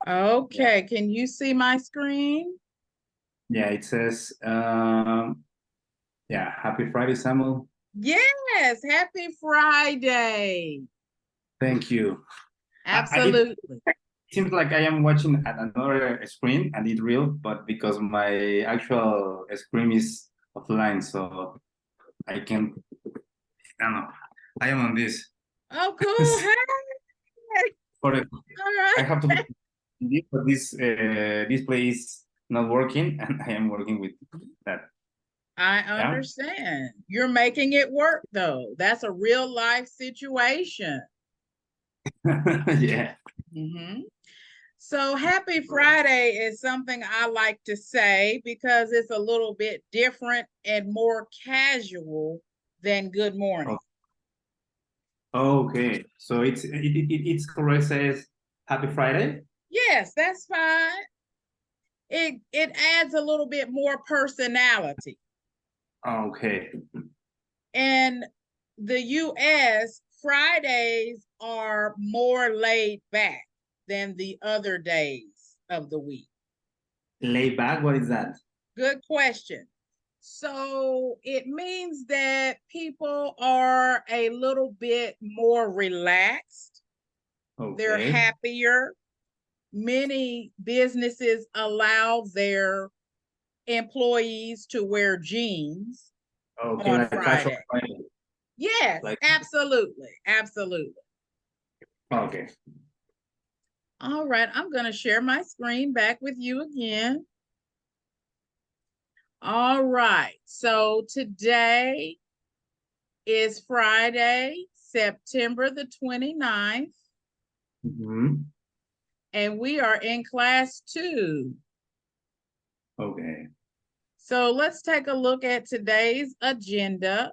Yeah, Okay, can you see my screen? yeah. It says, yeah. Happy Friday, Samuel. Yes, happy Friday. Thank you. It Absolutely. seems like I am watching at another screen and it real, but because my actual screen is offline, so I can. I don't know. I am on this. Oh, cool. Hey. For All I right. have to be on this, but this display is not working, and I am working with that. I Yeah. understand. You're making it work though. That's a real life situation. Yeah. hmm So happy Friday is something I like to say because it's a little bit different and more casual than good morning. Oh, okay. So it's correct says Happy Friday. Yes, that's fine. It adds a little bit more personality. Okay. In the US, Fridays are more laid back than the other days of the week. Lay back. What is that? Good question. So it means that people are a little bit more relaxed. They're Okay. happier. Many businesses allow their employees to wear jeans Okay. on Like casual Friday. Friday. Yes, Like absolutely. Absolutely. okay. All right, I'm going to share my screen back with you again. All right, so today is Friday, September the 29th, Hmm. and we are in class 2. Okay. So let's take a look at today's agenda.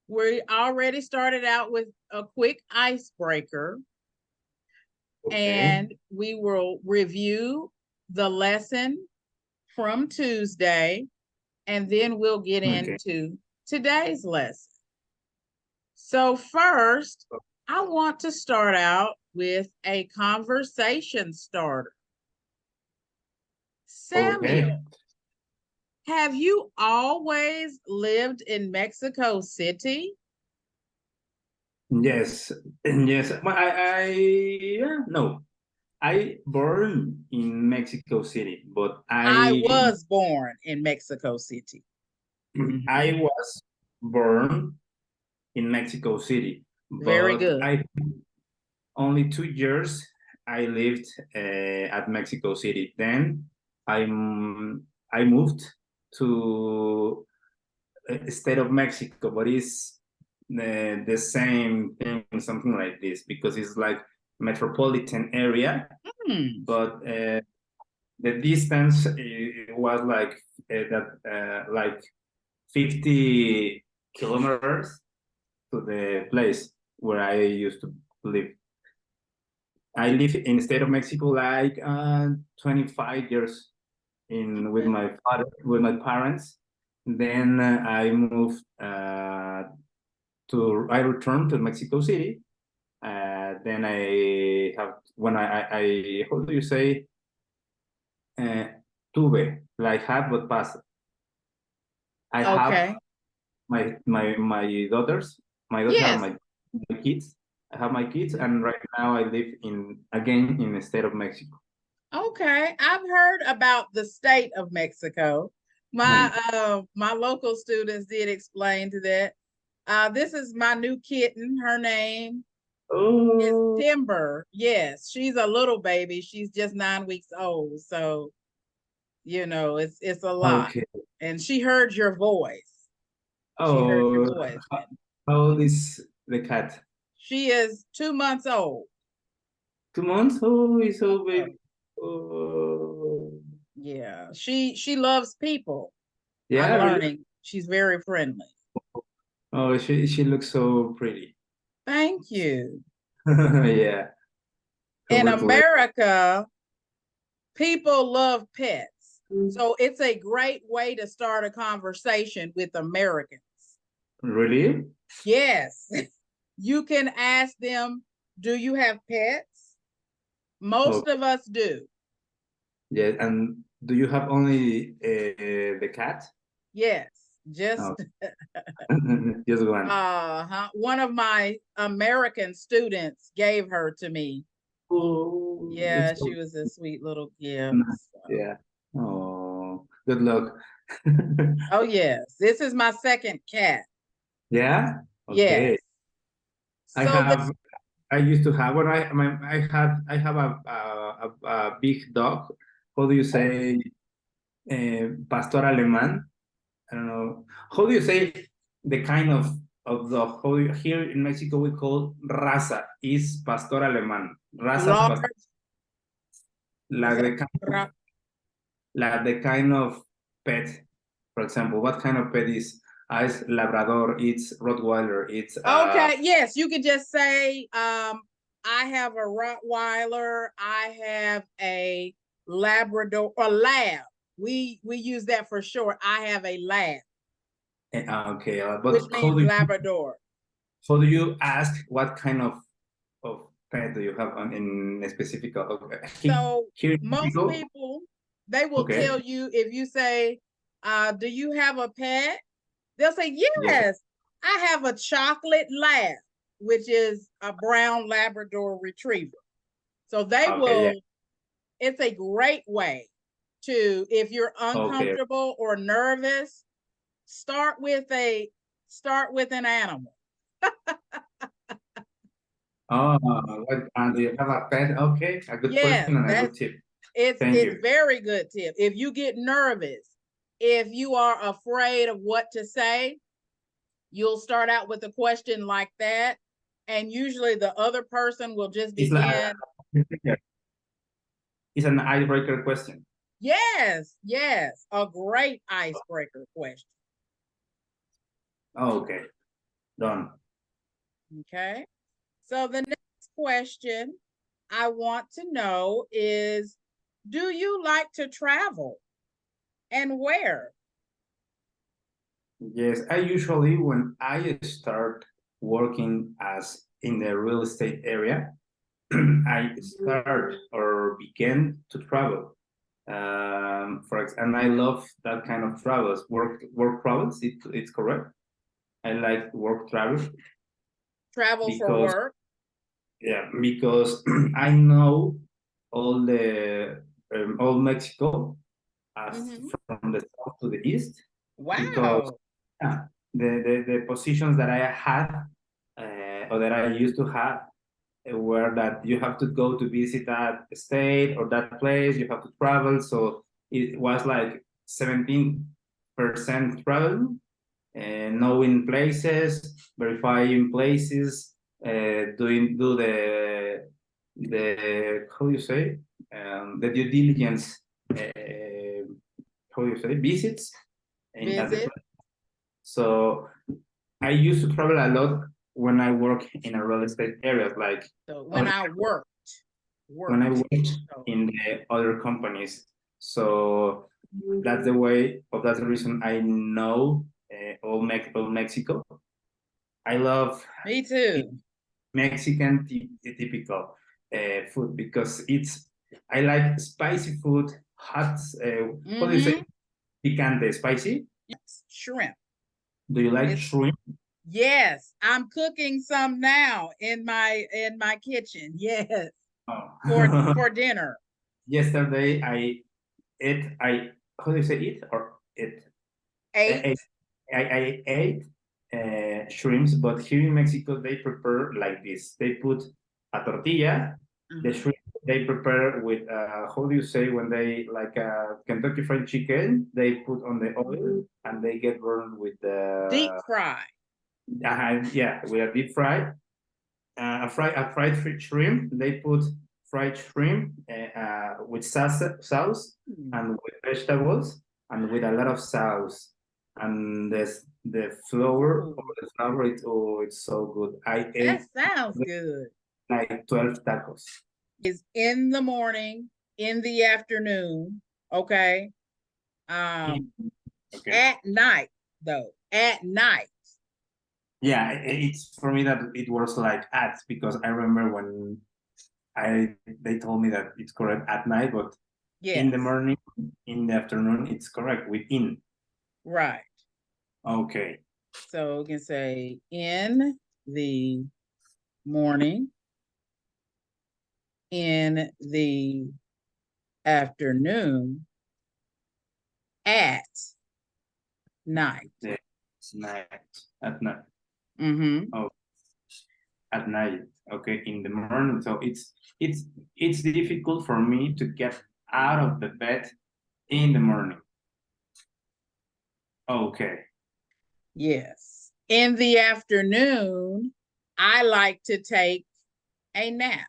We already started out with a quick icebreaker, Okay. and we will review the lesson from Tuesday, and then we'll get Okay. into today's lesson. So, first, I want to start out with a conversation starter. Okay. Samuel, have you always lived in Mexico City? Yes. Yes. But yeah, no. I born in Mexico City, but I was born in Mexico City. I Mhm. was born in Mexico City, Very but good. I only 2 years I lived at Mexico City. Then I moved to state of Mexico, but it's the same thing, something like this, because it's like metropolitan area, Hmm. but the distance was like that like 50 kilometers to the place where I used to live. I live in the state of Mexico like 25 years in with Okay. my father, with my parents. Then I moved I returned to Mexico City. Then I have when I how do you say uh, tuve like have but past. I have Okay. my daughters. My daughters are Yes. my kids. I have my kids, and right now I live again in the state of Mexico. Okay. I've heard about the state of Mexico. Right. My local students did explain to that. This is my new kitten. Her name is Oh, Timber. Yes, she's a little baby. She's just 9 weeks old. So, it's a lot. okay. And she heard your voice. She heard your Oh, voice. how how old is the cat? She is 2 months old. 2 months? Oh, he's so Uh-huh. big. Oh, Yeah. She loves people. I'm yeah, really? learning. She's very friendly. Oh, she looks so pretty. Thank you. Yeah, In congratulations. America, people love pets. So it's a great way to start a conversation with Americans. Really? Yes. You can ask them, do you have pets? Most of us do. Yeah, and do you have only the cat? Yes, just Oh. Just one. one of my American students gave her to me. Oh, Yeah, it's so she was a sweet little gift. nice. So. Yeah. Oh, good luck. Oh yes, this is my second cat. Yeah. Yes. Okay. I So this have. I used to have when I have a big dog. How do you say pastor alemán? I don't know. How do you say the kind of dog? Here in Mexico we call raza is pastor alemán. Raza large pastor, is like that the kind of pet. For example, what kind of pet is? It's Labrador. It's Rottweiler. It's okay? Yes, you could just say I have a Rottweiler. I have a Labrador or Lab. We use that for short. I have a Lab, okay. which But means Labrador. how do you ask what kind of pet do you have in a specific? So Here in most Mexico, people, they will okay. tell you if you say, do you have a pet? They'll say, Yes. yes, I have a chocolate lab, which is a brown Labrador retriever. So they Okay. Yeah. it's a great way to, if you're Okay. uncomfortable or nervous, start with an animal. Oh, do you have a pet? Okay, a good Yes, question and a good tip. Thank it's you. very good tip. If you get nervous, if you are afraid of what to say, you'll start out with a question like that, and usually the other person will just It's like begin. it's an icebreaker question. Yes, a great icebreaker question. Oh, okay, done. Okay. So the next question I want to know is, do you like to travel and where? Yes, I usually when I start working as in the real estate area, I start or begin to travel. And I love that kind of travels, work travels. It's correct. I like work travel Travel for because work? because I know all Mexico as from the south to the east because Wow. the positions that I had or that I used to have were that you have to go to visit that state or that place, you have to travel. So it was like 17% travel, knowing places, verifying places, do the how do you say the due diligence, how do you say visits at the Visit. place. So I used to travel a lot when I work in a real estate area, like So when I worked. when I worked in the other companies. So that's the way, or that's the reason I know all Mexico. I love Me too. Mexican typical food because I like spicy food, hot. What do you say? Picante, spicy. Yes, shrimp. Do you like shrimp? Yes, I'm cooking some now in my kitchen. Yes, Oh. for dinner. Yesterday I how do you say it or it? I, Eight. I ate shrimps, but here in Mexico they prepare like this. They put a tortilla, the shrimp they prepare with how do you say when they like Kentucky Fried Chicken, they put on the oil and they get burned with Deep the fry. yeah, with a deep fry. A fried shrimp. They put fried shrimp with sauce and with vegetables and with a lot of sauce. And the flour or the flour, it's so good. I That ate sounds good. like 12 tacos. Is in the morning, in the afternoon, okay? Okay. At night though. At night. Yeah, it's for me that it was like ads because I remember they told me that it's correct at night, but in the Yes. morning, in the afternoon, it's correct within. Right. Okay. So we can say in the morning, in the afternoon, at night. The night at night. Mm-hmm. Oh, at night. Okay, in the morning. So it's difficult for me to get out of the bed in the morning. Okay. Yes. In the afternoon, I like to take a nap.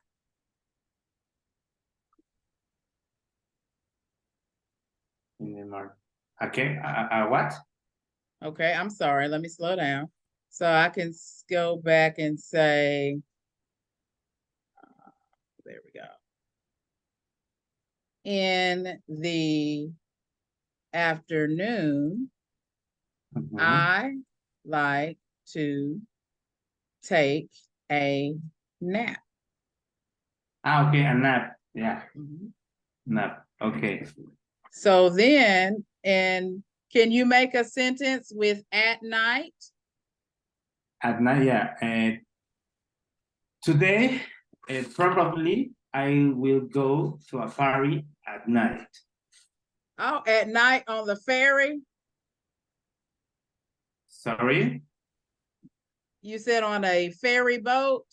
In the morning. Okay. What? Okay, I'm sorry. Let me slow down. So I can go back and say, there we go. In the afternoon, I like to take a nap. Okay, a nap. Yeah, Mhm. nap. Okay. So then, and can you make a sentence with at night? At night, yeah. Today, probably I will go to a party at night. Oh, at night on the ferry? Sorry? You said on a ferry boat?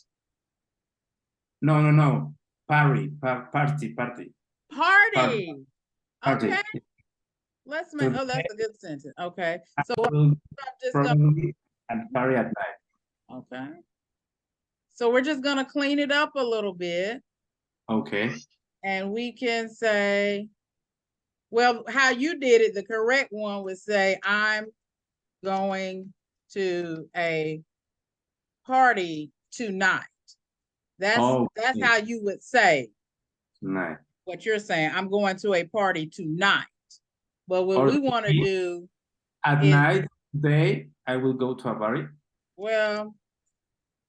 No. Party. Party. Party. Party. Okay. Let's make, oh, Today that's a good sentence. Okay. I So will I'm just gonna, probably at party at night. okay. So we're just gonna clean it up a little bit Okay. and we can say, well, how you did it, the correct one would say, I'm going to a party tonight. That's how you would say Night. what you're saying. I'm going to a party tonight. But what Or we want to do at is, night today I will go to a party. well,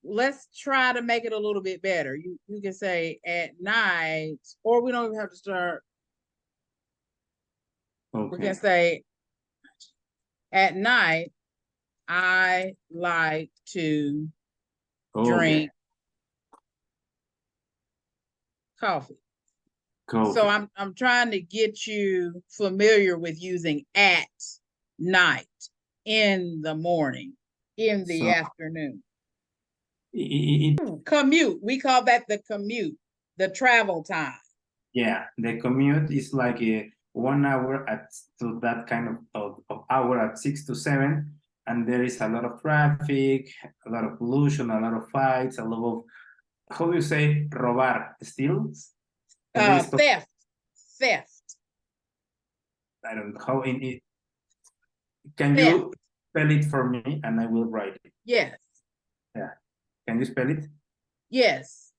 let's try to make it a little bit better. You can say at night, or we don't even have to start. Okay. We can say at night, I like to drink coffee. So I'm trying to get you familiar with using at night, in the morning, in the afternoon. Commute. We call that the commute, the travel time. Yeah, the commute is like a 1 hour to that kind of hour at 6 to 7, and there is a lot of traffic, a lot of pollution, a lot of fights, a lot of, how do you say, robar, steals? Theft. I don't know how in it. Can theft. you spell it for me and I will write it? Yes. Yeah. Can you spell it? Yes.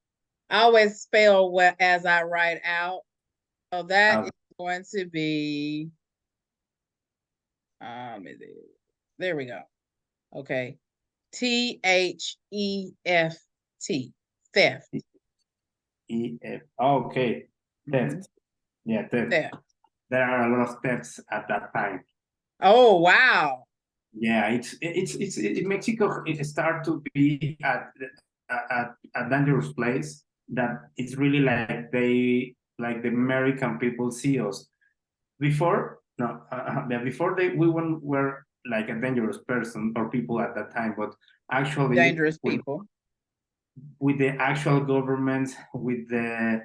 I always spell what as I write out. So that is going to be, there we go. Okay. THEFT. Theft. EF. Okay. Theft. Yeah, theft. There are a lot of thefts at that time. Oh wow. Yeah, it's in Mexico. It start to be at a dangerous place that it's really like the American people see us. Before before we were like a dangerous person or people at that time, but actually dangerous people with the actual government, with the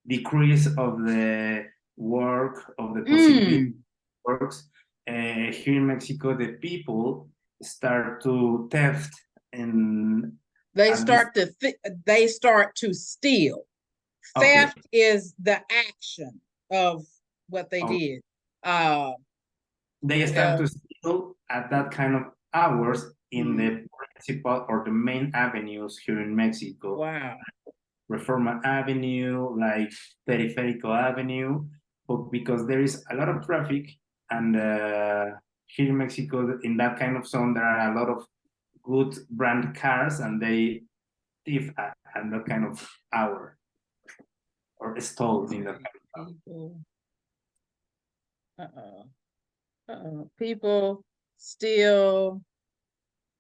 decrease of the work of the possibility works here in Mexico, the people start to theft and they start to steal. Theft is the action of what they did. They start to steal at that kind of hours in the principal or the main avenues here in Mexico. Wow. Reforma Avenue, like Periférico Avenue, but because there is a lot of traffic and here in Mexico, in that kind of zone, there are a lot of good brand cars and they thief that kind of hour or stall in that kind of hour. People steal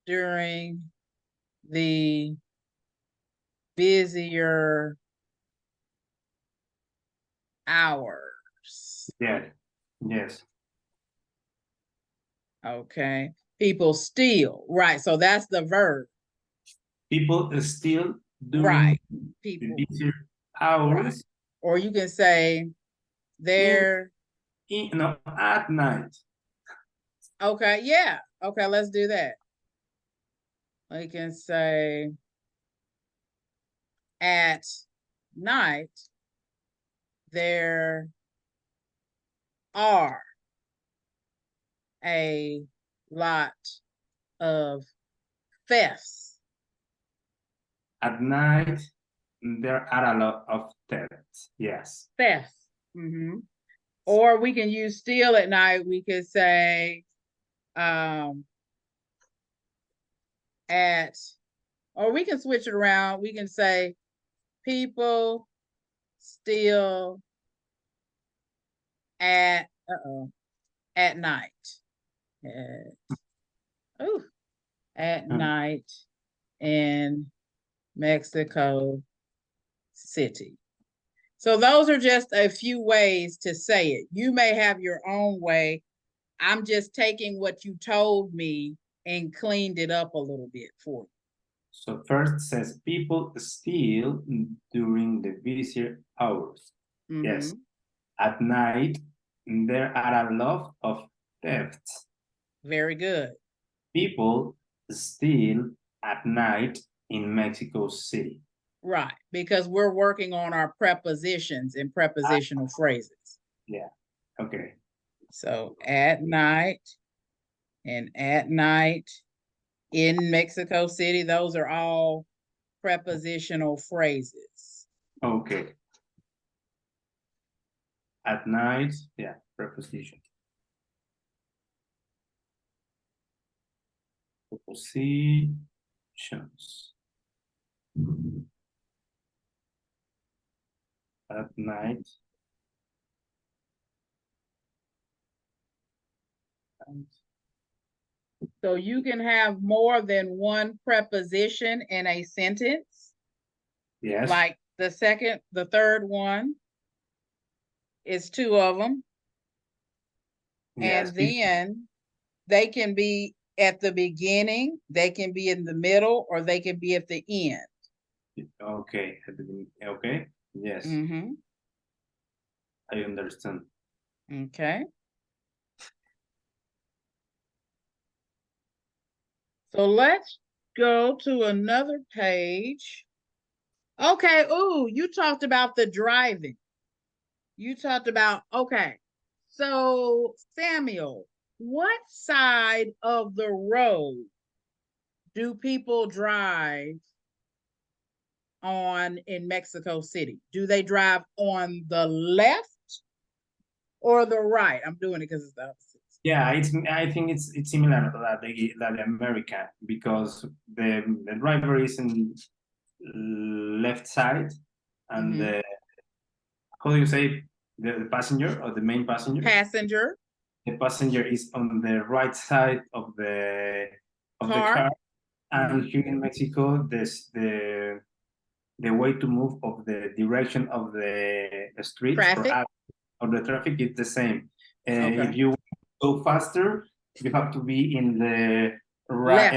during the busier hours. Yes. Yes. Okay. People steal. Right. So that's the verb. People steal during Right. the People. busier hours. Right. Or you can say they're no, at night. okay. Yeah. Okay. Let's do that. We can say at night there are a lot of thefts. At night, there are a lot of thefts. Yes. Thefts. Or we can use steal at night. We could say or we can switch it around. We can say people steal at night. At night in Mexico City. So those are just a few ways to say it. You may have your own way. I'm just taking what you told me and cleaned it up a little bit for you. So first says people steal during the busier hours. Yes. At night, there are a lot of thefts. Very good. People steal at night in Mexico City. Right, because we're working on our prepositions and prepositional phrases. Yeah, okay. So at night and at night in Mexico City, those are all prepositional phrases. Okay. At night, yeah, preposition. Prepositions. At night. So you can have more than one preposition in a sentence. Yes. Like the third one is two of them. Yes. And then they can be at the beginning, they can be in the middle, or they can be at the end. Okay. Okay. Yes. I understand. Okay. So let's go to another page. Okay. Ooh, you talked about the driving. You talked about, okay. So Samuel, what side of the road do people drive on in Mexico City? Do they drive on the left or the right? I'm doing it because it's the opposite. Yeah, I think it's similar to the American, because the driver is in left side, and the, how do you say, the passenger or the main passenger? Passenger. The passenger is on the right side of the car. And here in Mexico, the way to move of the direction of the street or the traffic is the same. If you go faster, you have to be in the right,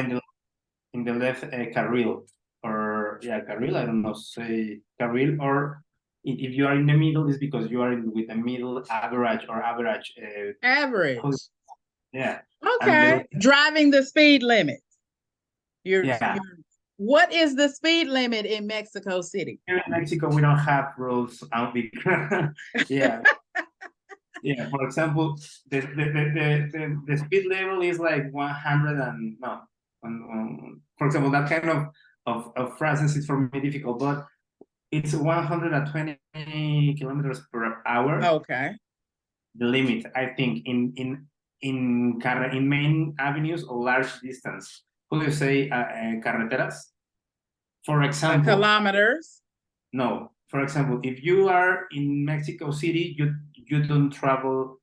in the left carril, or carril. I don't know, say carril. Or if you are in the middle, it's because you are with a middle average or average. Average. Yeah. Okay. Driving the speed limit. Yeah. What is the speed limit in Mexico City? Here in Mexico, we don't have rules. Yeah. Yeah. For example, the speed level is like 100 and no. For example, that kind of phrases is for me difficult, but it's 120 kilometers per hour. Okay. The limit, I think, in main avenues or large distance. How do you say carreteras? For example, kilometers. no. For example, if you are in Mexico City, you don't travel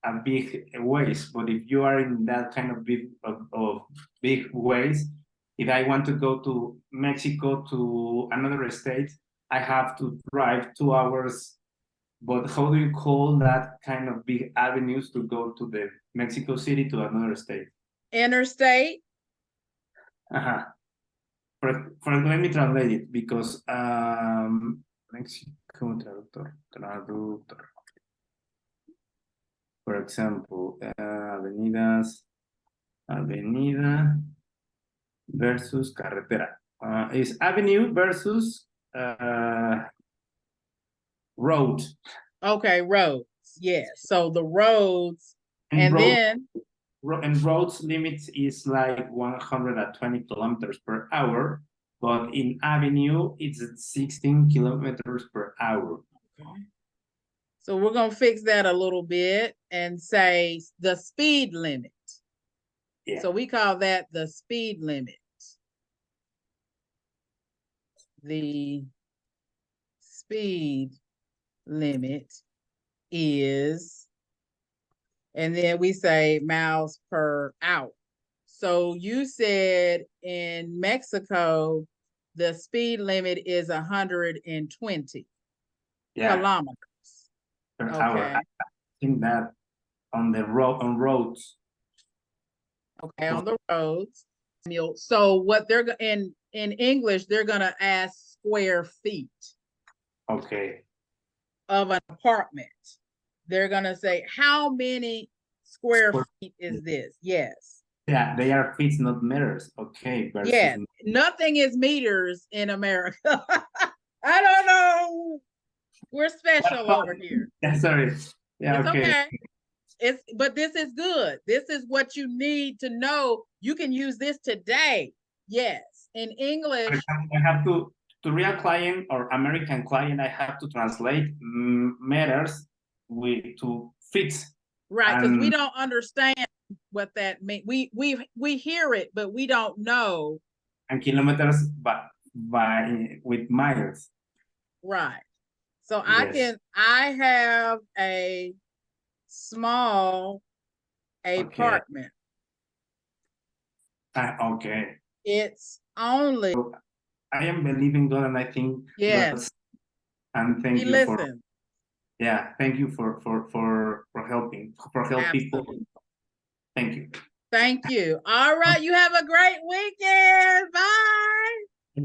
a big ways. But if you are in that kind of big ways, if I want to go to Mexico to another state, I have to drive 2 hours. But how do you call that kind of big avenues to go to the Mexico City to another state? Interstate. Uh-huh. Let me translate it because Mexico traductor. For example, avenidas, avenida versus carretera. Is avenue versus road. Okay, roads. Yes. So the roads, and road, then and roads limits is like 120 kilometers per hour, but in avenue it's 16 kilometers per hour. okay. So we're gonna fix that a little bit and say the speed limit. Yeah. So we call that the speed limit. The speed limit is, and then we say miles per hour. So you said in Mexico, the speed limit is 120 kilometers per hour. I think that on roads. Okay, on the roads. So what they're in English, they're gonna ask square feet. Okay. Of an apartment. They're gonna say, how many square feet is this? Yes. Yeah, they are feet, not meters. Okay. Yes. Nothing is meters in America. I don't know. We're special over here. Yeah, sorry. Yeah, it's okay. But this is good. This is what you need to know. You can use this today. Yes. In English. I have to real client or American client, I have to translate meters to feet. Right, because we don't understand what that means. We hear it, but we don't know. And kilometers by with miles. Right. So yes. I have a small apartment. Okay. It's only. So I am believing God, and I think yes. And thank you for. Yeah, thank you for helping people. Thank you. Thank you. All right, you have a great weekend. Bye.